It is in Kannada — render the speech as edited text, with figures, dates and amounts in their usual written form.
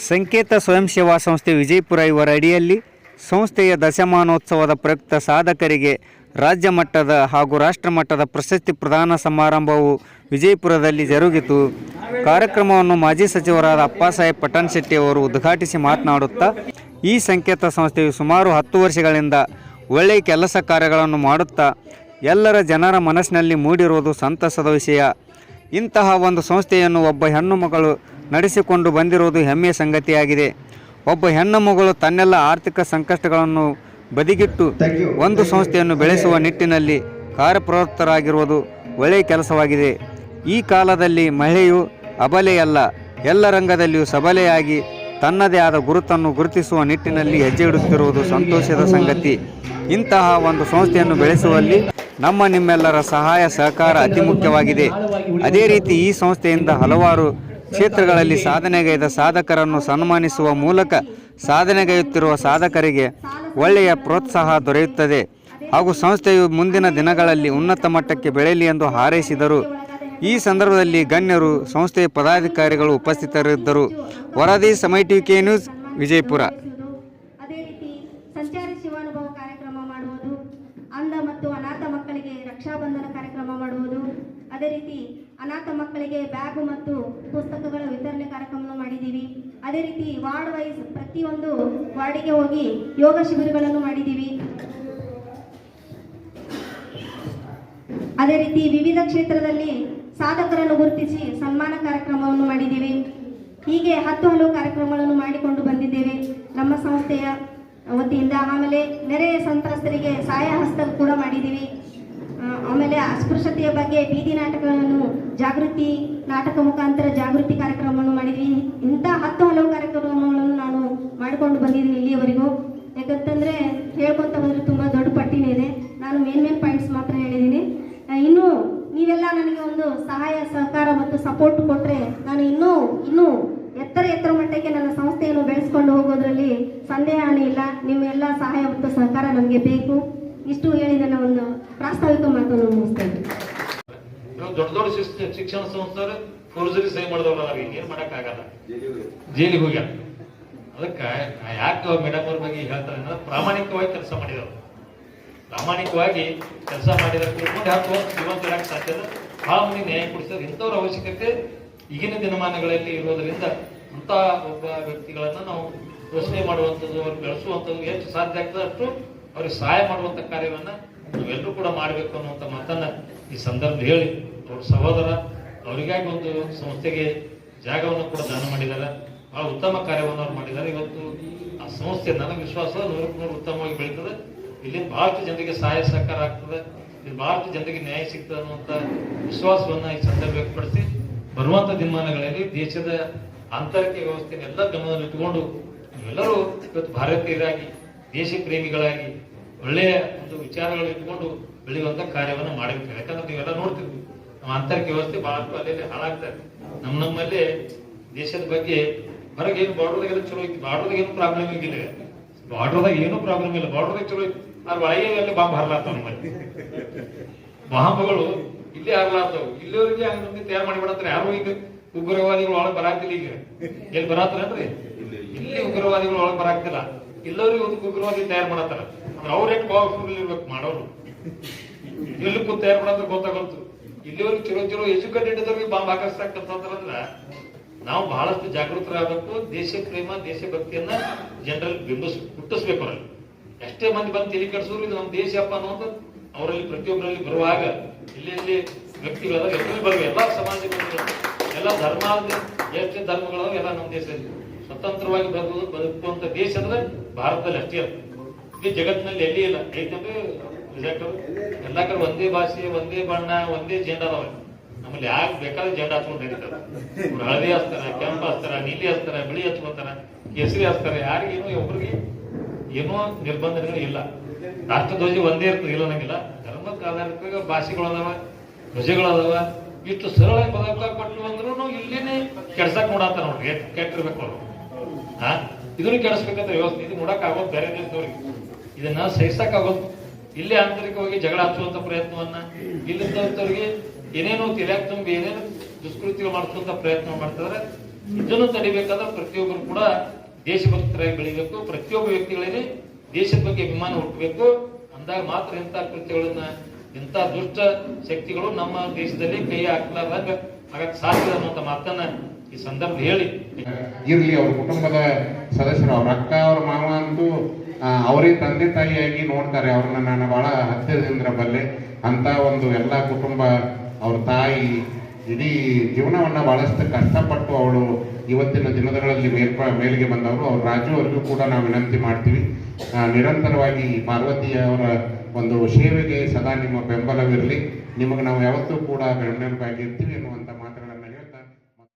ಸಂಕೇತ ಸ್ವಯಂ ಸೇವಾ ಸಂಸ್ಥೆ ವಿಜಯಪುರ ಇವರ ಅಡಿಯಲ್ಲಿ ಸಂಸ್ಥೆಯ ದಶಮಾನೋತ್ಸವದ ಪ್ರಯುಕ್ತ ಸಾಧಕರಿಗೆ ರಾಜ್ಯ ಮಟ್ಟದ ಹಾಗೂ ರಾಷ್ಟ್ರ ಮಟ್ಟದ ಪ್ರಶಸ್ತಿ ಪ್ರದಾನ ಸಮಾರಂಭವು ವಿಜಯಪುರದಲ್ಲಿ ಜರುಗಿತು. ಕಾರ್ಯಕ್ರಮವನ್ನು ಮಾಜಿ ಸಚಿವರಾದ ಅಪ್ಪಾಸಾಹೇಬ್ ಪಟ್ಟಣ್ ಶೆಟ್ಟಿ ಅವರು ಉದ್ಘಾಟಿಸಿ ಮಾತನಾಡುತ್ತಾ, ಈ ಸಂಕೇತ ಸಂಸ್ಥೆಯು ಸುಮಾರು 10 ವರ್ಷಗಳಿಂದ ಒಳ್ಳೆಯ ಕೆಲಸ ಕಾರ್ಯಗಳನ್ನು ಮಾಡುತ್ತಾ ಎಲ್ಲರ ಜನರ ಮನಸ್ಸಿನಲ್ಲಿ ಮೂಡಿರುವುದು ಸಂತಸದ ವಿಷಯ. ಇಂತಹ ಒಂದು ಸಂಸ್ಥೆಯನ್ನು ಒಬ್ಬ ಹೆಣ್ಣು ಮಗಳು ನಡೆಸಿಕೊಂಡು ಬಂದಿರುವುದು ಹೆಮ್ಮೆಯ ಸಂಗತಿಯಾಗಿದೆ. ಒಬ್ಬ ಹೆಣ್ಣು ಮಗಳು ತನ್ನೆಲ್ಲ ಆರ್ಥಿಕ ಸಂಕಷ್ಟಗಳನ್ನು ಬದಿಗಿಟ್ಟು ಒಂದು ಸಂಸ್ಥೆಯನ್ನು ಬೆಳೆಸುವ ನಿಟ್ಟಿನಲ್ಲಿ ಕಾರ್ಯಪ್ರವೃತ್ತರಾಗಿರುವುದು ಒಳ್ಳೆಯ ಕೆಲಸವಾಗಿದೆ. ಈ ಕಾಲದಲ್ಲಿ ಮಹಿಳೆಯು ಅಬಲೆಯಲ್ಲ, ಎಲ್ಲ ರಂಗದಲ್ಲಿಯೂ ಸಬಲೆಯಾಗಿ ತನ್ನದೇ ಆದ ಗುರುತನ್ನು ಗುರುತಿಸುವ ನಿಟ್ಟಿನಲ್ಲಿ ಹೆಜ್ಜೆ ಇಡುತ್ತಿರುವುದು ಸಂತೋಷದ ಸಂಗತಿ. ಇಂತಹ ಒಂದು ಸಂಸ್ಥೆಯನ್ನು ಬೆಳೆಸುವಲ್ಲಿ ನಿಮ್ಮೆಲ್ಲರ ಸಹಾಯ ಸಹಕಾರ ಅತಿ ಮುಖ್ಯವಾಗಿದೆ. ಅದೇ ರೀತಿ ಈ ಸಂಸ್ಥೆಯಿಂದ ಹಲವಾರು ಕ್ಷೇತ್ರಗಳಲ್ಲಿ ಸಾಧನೆಗೈದ ಸಾಧಕರನ್ನು ಸನ್ಮಾನಿಸುವ ಮೂಲಕ ಸಾಧನೆಗೈಯುತ್ತಿರುವ ಸಾಧಕರಿಗೆ ಒಳ್ಳೆಯ ಪ್ರೋತ್ಸಾಹ ದೊರೆಯುತ್ತದೆ ಹಾಗೂ ಸಂಸ್ಥೆಯು ಮುಂದಿನ ದಿನಗಳಲ್ಲಿ ಉನ್ನತ ಮಟ್ಟಕ್ಕೆ ಬೆಳೆಯಲಿ ಎಂದು ಹಾರೈಸಿದರು. ಈ ಸಂದರ್ಭದಲ್ಲಿ ಗಣ್ಯರು, ಸಂಸ್ಥೆಯ ಪದಾಧಿಕಾರಿಗಳು ಉಪಸ್ಥಿತರಿದ್ದರು. ವರದಿ ಸಮಯ ಟಿಕೆ ನ್ಯೂಸ್, ವಿಜಯಪುರ. ಅದೇ ರೀತಿ ಸಂಚಾರಿ ಶಿವಾನುಭವ ಕಾರ್ಯಕ್ರಮ ಮಾಡುವುದು, ಅಂಧ ಮತ್ತು ಅನಾಥ ಮಕ್ಕಳಿಗೆ ರಕ್ಷಾಬಂಧನ ಕಾರ್ಯಕ್ರಮ ಮಾಡುವುದು, ಅದೇ ರೀತಿ ಅನಾಥ ಮಕ್ಕಳಿಗೆ ಬ್ಯಾಗು ಮತ್ತು ಪುಸ್ತಕಗಳ ವಿತರಣೆ ಕಾರ್ಯಕ್ರಮ ಮಾಡಿದ್ದೀವಿ. ಅದೇ ರೀತಿ ವಾರ್ಡ್ ವೈಸ್ ಪ್ರತಿಯೊಂದು ವಾರ್ಡಿಗೆ ಹೋಗಿ ಯೋಗ ಶಿಬಿರಗಳನ್ನು ಮಾಡಿದ್ದೀವಿ. ಅದೇ ರೀತಿ ವಿವಿಧ ಕ್ಷೇತ್ರದಲ್ಲಿ ಸಾಧಕರನ್ನು ಗುರುತಿಸಿ ಸನ್ಮಾನ ಕಾರ್ಯಕ್ರಮವನ್ನು ಮಾಡಿದ್ದೀವಿ. ಹೀಗೆ 10 ಹಲವು ಕಾರ್ಯಕ್ರಮಗಳನ್ನು ಮಾಡಿಕೊಂಡು ಬಂದಿದ್ದೇವೆ ನಮ್ಮ ಸಂಸ್ಥೆಯ ವತಿಯಿಂದ. ಆಮೇಲೆ ನೆರೆಯ ಸಂತ್ರಸ್ತರಿಗೆ ಸಹಾಯ ಹಸ್ತ ಕೂಡ ಮಾಡಿದ್ದೀವಿ. ಆಮೇಲೆ ಅಸ್ಪೃಶ್ಯತೆಯ ಬಗ್ಗೆ ಬೀದಿ ನಾಟಕಗಳನ್ನು ಜಾಗೃತಿ ನಾಟಕ ಮುಖಾಂತರ ಜಾಗೃತಿ ಕಾರ್ಯಕ್ರಮವನ್ನು ಮಾಡಿದ್ವಿ. ಇಂಥ 10 ಹಲವು ಕಾರ್ಯಕ್ರಮಗಳನ್ನು ನಾನು ಮಾಡಿಕೊಂಡು ಬಂದಿದ್ದೀನಿ ಇಲ್ಲಿಯವರೆಗೂ. ಯಾಕಂತಂದರೆ ಹೇಳ್ಕೊತ ಬಂದರೆ ತುಂಬ ದೊಡ್ಡ ಪಟ್ಟಿನೇ ಇದೆ. ನಾನು ಮೇನ್ ಪಾಯಿಂಟ್ಸ್ ಮಾತ್ರ ಹೇಳಿದ್ದೀನಿ. ಇನ್ನೂ ನೀವೆಲ್ಲ ನನಗೆ ಒಂದು ಸಹಾಯ ಸಹಕಾರ ಮತ್ತು ಸಪೋರ್ಟ್ ಕೊಟ್ಟರೆ ನಾನು ಇನ್ನೂ ಎತ್ತರ ಮಟ್ಟಕ್ಕೆ ನನ್ನ ಸಂಸ್ಥೆಯನ್ನು ಬೆಳೆಸ್ಕೊಂಡು ಹೋಗೋದ್ರಲ್ಲಿ ಸಂದೇಹನೇ ಇಲ್ಲ. ನಿಮ್ಮೆಲ್ಲ ಸಹಾಯ ಮತ್ತು ಸಹಕಾರ ನಮಗೆ ಬೇಕು. ಇಷ್ಟು ಹೇಳಿದ ಒಂದು ಪ್ರಾಸ್ತಾವಿಕ ಮಾತನ್ನು ಮುಗಿಸ್ತೇನೆ. ದೊಡ್ಡ ಶಿಕ್ಷಣ ಸಂಸ್ಥೆ ಫೋರ್ಜರಿ ಸಹಿ ಮಾಡಿದವ್ರ ಏನ್ ಮಾಡಕ್ ಆಗಲ್ಲ, ಜೈಲಿಗೆ ಹೋಗ್ಯಾರ. ಅದಕ್ಕೆ ಯಾಕೆ ಮೇಡಮ್ ಅವ್ರ ಬಗ್ಗೆ ಹೇಳ್ತಾರೆ ಅಂದ್ರೆ ಪ್ರಾಮಾಣಿಕವಾಗಿ ಕೆಲಸ ಮಾಡಿದವರು, ಪ್ರಾಮಾಣಿಕವಾಗಿ ಕೆಲಸ ಮಾಡಿದ್ರೆ ತಿಳ್ಕೊಂಡು ಹಾಕುವ ಜೀವಂತ ಇರಕ್ಕೆ ಸಾಧ್ಯ. ಬಹಳ ಮಂದಿ ನ್ಯಾಯ ಕೊಡಿಸಿದ್ರೆ ಇಂಥವ್ರ ಅವಶ್ಯಕತೆ ಈಗಿನ ದಿನಮಾನಗಳಲ್ಲಿ ಇರೋದ್ರಿಂದ ಅಂತ ಒಬ್ಬ ವ್ಯಕ್ತಿಗಳನ್ನ ನಾವು ಯೋಚನೆ ಮಾಡುವಂಥದ್ದು, ಅವ್ರಿಗೆ ಬೆಳೆಸುವಂಥದ್ದು ಎಷ್ಟು ಸಾಧ್ಯ ಆಗ್ತದೆ ಅಷ್ಟು ಅವ್ರಿಗೆ ಸಹಾಯ ಮಾಡುವಂಥ ಕಾರ್ಯವನ್ನ ನಾವೆಲ್ಲರೂ ಕೂಡ ಮಾಡಬೇಕು ಅನ್ನುವಂಥ ಮಾತನ್ನ ಈ ಸಂದರ್ಭ ಹೇಳಿ, ಅವ್ರ ಸಹೋದರ ಅವರಿಗಾಗಿ ಒಂದು ಸಂಸ್ಥೆಗೆ ಜಾಗವನ್ನು ಕೂಡ ದಾನ ಮಾಡಿದ್ದಾರೆ. ಬಹಳ ಉತ್ತಮ ಕಾರ್ಯವನ್ನು ಅವ್ರು ಮಾಡಿದ್ದಾರೆ. ಇವತ್ತು ಆ ಸಂಸ್ಥೆ ನನಗೆ ವಿಶ್ವಾಸ 100% ಉತ್ತಮವಾಗಿ ಬೆಳೀತದೆ. ಇಲ್ಲಿ ಬಹಳಷ್ಟು ಜನರಿಗೆ ಸಹಾಯ ಸಹಕಾರ ಆಗ್ತದೆ, ಇಲ್ಲಿ ಬಹಳಷ್ಟು ಜನರಿಗೆ ನ್ಯಾಯ ಸಿಗ್ತದೆ ಅನ್ನುವಂಥ ವಿಶ್ವಾಸವನ್ನ ಈ ಸಂದರ್ಭ ವ್ಯಕ್ತಪಡಿಸಿ ಬರುವಂತ ದಿನಮಾನಗಳಲ್ಲಿ ದೇಶದ ಆಂತರಿಕ ವ್ಯವಸ್ಥೆಯನ್ನು ಎಲ್ಲ ಗಮನದಲ್ಲಿ ಇಟ್ಟುಕೊಂಡು ನೀವೆಲ್ಲರೂ ಇವತ್ತು ಭಾರತೀಯರಾಗಿ ದೇಶ ಪ್ರೇಮಿಗಳಾಗಿ ಒಳ್ಳೆಯ ಒಂದು ವಿಚಾರಗಳು ಇಟ್ಕೊಂಡು ಬೆಳೆಯುವಂತ ಕಾರ್ಯವನ್ನು ಮಾಡಬೇಕು. ಯಾಕಂದ್ರೆ ನೀವೆಲ್ಲ ನೋಡ್ತಿದ್ವಿ ನಮ್ಮ ಆಂತರಿಕ ವ್ಯವಸ್ಥೆ ಬಹಳಷ್ಟು ಅಲ್ಲಿ ಹಾಳಾಗ್ತದೆ. ನಮ್ಮಲ್ಲಿ ದೇಶದ ಬಗ್ಗೆ ಹೊರಗೆ ಏನು ಬಾರ್ಡರ್ದಾಗೆಲ್ಲ ಚಲೋ ಐತಿ, ಬಾರ್ಡರ್ದಾಗ ಏನು ಪ್ರಾಬ್ಲಮ್ ಆಗಿಲ್ಲ, ಬಾರ್ಡರ್ದಾಗ ಏನೂ ಪ್ರಾಬ್ಲಮ್ ಇಲ್ಲ, ಬಾರ್ಡರ್ದಾಗ ಚಲೋ ಐತಿ. ಆದ್ರೆ ಒಳಗೆ ಅಲ್ಲಿ ಬಾಂಬ್ ಹರಲಾಗ್ತಾವ. ನಮ್ಮಲ್ಲಿ ಬಾಂಬ್ಗಳು ಇಲ್ಲೇ ಹರಲಾಗ್ತಾವ. ಇಲ್ಲಿವರೆಗೆ ಹಂಗೆ ತಯಾರು ಮಾಡಿಬಿಡತ್ತಾರೆ. ಯಾರು ಈಗ ಉಗ್ರವಾದಿಗಳು ಒಳಗೆ ಬರಾಕ್ತಿಲ್ಲ. ಈಗ ಎಲ್ಲಿ ಬರಾತಾರನ್ರಿ, ಇಲ್ಲಿ ಉಗ್ರವಾದಿಗಳು ಒಳಗೆ ಬರಾಕ್ತಿಲ್ಲ. ಎಲ್ಲರಿಗೂ ಒಂದು ಉಗ್ರವಾದಿ ತಯಾರು ಮಾಡತ್ತಾರ. ಅಂದ್ರೆ ಅವ್ರ ಎಷ್ಟು ಪವರ್ಫುಲ್ ಇರ್ಬೇಕು ಮಾಡೋರು, ಎಲ್ಲಿ ಕೂತ್ ತಯಾರು ಮಾಡತ್ರ ಗೊತ್ತಾಗಂತು. ಇಲ್ಲಿವರೆಗೆ ಚಲೋ ಎಜುಕೇಟೆಡ್ ಇದ್ದವ್ರಿಗೆ ಬಾಂಬ್ ಹಾಕಿಸ್ತಕ್ಕಂತಂದ್ರ ನಾವು ಬಹಳಷ್ಟು ಜಾಗೃತರಾಗಬೇಕು. ದೇಶ ಪ್ರೇಮ, ದೇಶಭಕ್ತಿಯನ್ನ ಜನರಲ್ಲಿ ಹುಟ್ಟಿಸ್ಬೇಕು. ಅವರಲ್ಲಿ ಎಷ್ಟೇ ಮಂದಿ ಬಂದು ತಲೆ ಕೆಡಿಸಿದ್ರು ಇದು ನಮ್ಮ ದೇಶಪ್ಪ ಅನ್ನೋದು ಅವರಲ್ಲಿ ಪ್ರತಿಯೊಬ್ಬರಲ್ಲಿ ಬರುವಾಗ ಇಲ್ಲಿ ವ್ಯಕ್ತಿಗಳಾದ ಎಲ್ಲರೂ ಬರುವ ಎಲ್ಲಾ ಸಮಾಜಗಳು, ಎಲ್ಲ ಧರ್ಮ, ಎಷ್ಟು ಧರ್ಮಗಳಾದ ಎಲ್ಲ ನಮ್ಮ ದೇಶದಲ್ಲಿ ಸ್ವತಂತ್ರವಾಗಿ ಬದುಕುವಂತ ದೇಶ ಅಂದ್ರೆ ಭಾರತದಲ್ಲಿ ಅಷ್ಟೇ ಅಲ್ಲ, ಈ ಜಗತ್ತಿನಲ್ಲಿ ಎಲ್ಲಿ ಇಲ್ಲ. ಏಕೆಂದ್ರೆ ಎಲ್ಲ ಕಡೆ ಒಂದೇ ಭಾಷೆ, ಒಂದೇ ಬಣ್ಣ, ಒಂದೇ ಜೆಂಡ ಅದಾವ. ನಮ್ಮಲ್ಲಿ ಯಾಕೆ ಬೇಕಾದ್ರೆ ಜೆಂಡ ಹಚ್ಕೊಂಡು ನಡೀತಾರೆ. ಹಳದಿ ಹಚ್ತಾರ, ಕೆಂಪು ಹಚ್ತಾರ, ನೀಲಿ ಹಚ್ತಾರ, ಬಿಳಿ ಹಚ್ಕೊತಾರ, ಕೇಸರಿ ಹಚ್ತಾರ. ಯಾರಿಗೇನು ಒಬ್ರಿಗೆ ಏನೋ ನಿರ್ಬಂಧಗಳು ಇಲ್ಲ. ರಾಷ್ಟ್ರಧ್ವಜ ಒಂದೇ ಇರ್ತದೆ, ಇಲ್ಲ ನಂಗಿಲ್ಲ. ಧರ್ಮಕ್ಕೆ ಆಧಾರಿತ ಭಾಷೆಗಳು ಅದಾವ, ಧ್ವಜಗಳದಾವ. ಇಷ್ಟು ಸರಳ ಬದುಕ ಕೊಟ್ಟು ಅಂದ್ರೂ ಇಲ್ಲೇನೆ ಕೆಡ್ಸಕ್ ನೋಡತ್ತಾರ. ನೋಡ್ರಿ ಕೆಟ್ಟಿರ್ಬೇಕು ಅವರು. ಇದನ್ನು ಕೆಡಿಸ್ಬೇಕಂತ ವ್ಯವಸ್ಥೆ ಇದು ನೋಡಕ್ ಆಗೋದು ಬೇರೆ ದೇಶದವ್ರಿಗೆ. ಇದನ್ನ ಸಹಿಸಕ್ ಆಗೋದು. ಇಲ್ಲೇ ಆಂತರಿಕವಾಗಿ ಜಗಳ ಹಚ್ಚುವಂತ ಪ್ರಯತ್ನವನ್ನ, ಇಲ್ಲಿದ್ದವರಿಗೆ ಏನೇನೋ ತಿಳಿಯಾಕ ತುಂಬಿ ಏನೇನು ದುಷ್ಕೃತ್ಯಗಳು ಮಾಡಿಸುವಂತ ಪ್ರಯತ್ನ ಮಾಡ್ತಿದ್ರೆ ಇದನ್ನು ತಡಿಬೇಕಾದ್ರೆ ಪ್ರತಿಯೊಬ್ಬರು ಕೂಡ ದೇಶಭಕ್ತರಾಗಿ ಬೆಳಿಬೇಕು. ಪ್ರತಿಯೊಬ್ಬ ವ್ಯಕ್ತಿಗಳಲ್ಲಿ ದೇಶದ ಬಗ್ಗೆ ಅಭಿಮಾನ ಹುಟ್ಟಬೇಕು. ಅಂದಾಗ ಮಾತ್ರ ಇಂಥ ಕೃತ್ಯಗಳನ್ನ, ಇಂಥ ದುಷ್ಟ ಶಕ್ತಿಗಳು ನಮ್ಮ ದೇಶದಲ್ಲಿ ಕೈ ಹಾಕ್ಲಾರ್ದಾಗ ಆಗಕ್ಕೆ ಸಾಧ್ಯ ಅನ್ನುವಂಥ ಮಾತನ್ನ ಈ ಸಂದರ್ಭ ಹೇಳಿ ಇರ್ಲಿ. ಅವ್ರ ಕುಟುಂಬದ ಸದಸ್ಯರು, ಅವ್ರ ಅಕ್ಕ ಅವ್ರ ಮಾವ ಅಂತೂ ಅವರೇ ತಂದೆ ತಾಯಿಯಾಗಿ ನೋಡ್ತಾರೆ ಅವ್ರನ್ನ. ನಾನು ಬಹಳ ಹತ್ತಿರದಿಂದ ಬಲ್ಲೆ. ಅಂತ ಒಂದು ಎಲ್ಲ ಕುಟುಂಬ, ಅವ್ರ ತಾಯಿ ಇಡೀ ಜೀವನವನ್ನ ಬಹಳಷ್ಟು ಕಷ್ಟಪಟ್ಟು ಅವಳು ಇವತ್ತಿನ ದಿನಗಳಲ್ಲಿ ಮೇಲಿಗೆ ಬಂದವರು. ಅವ್ರ ರಾಜು ಅವರಿಗೂ ಕೂಡ ನಾವು ವಿನಂತಿ ಮಾಡ್ತೀವಿ, ನಿರಂತರವಾಗಿ ಪಾರ್ವತಿಯವರ ಒಂದು ಸೇವೆಗೆ ಸದಾ ನಿಮ್ಮ ಬೆಂಬಲವಿರಲಿ. ನಿಮಗೆ ನಾವು ಯಾವತ್ತೂ ಕೂಡ ಬೆಂಬಲವಾಗಿರ್ತೀವಿ ಎನ್ನುವಂಥ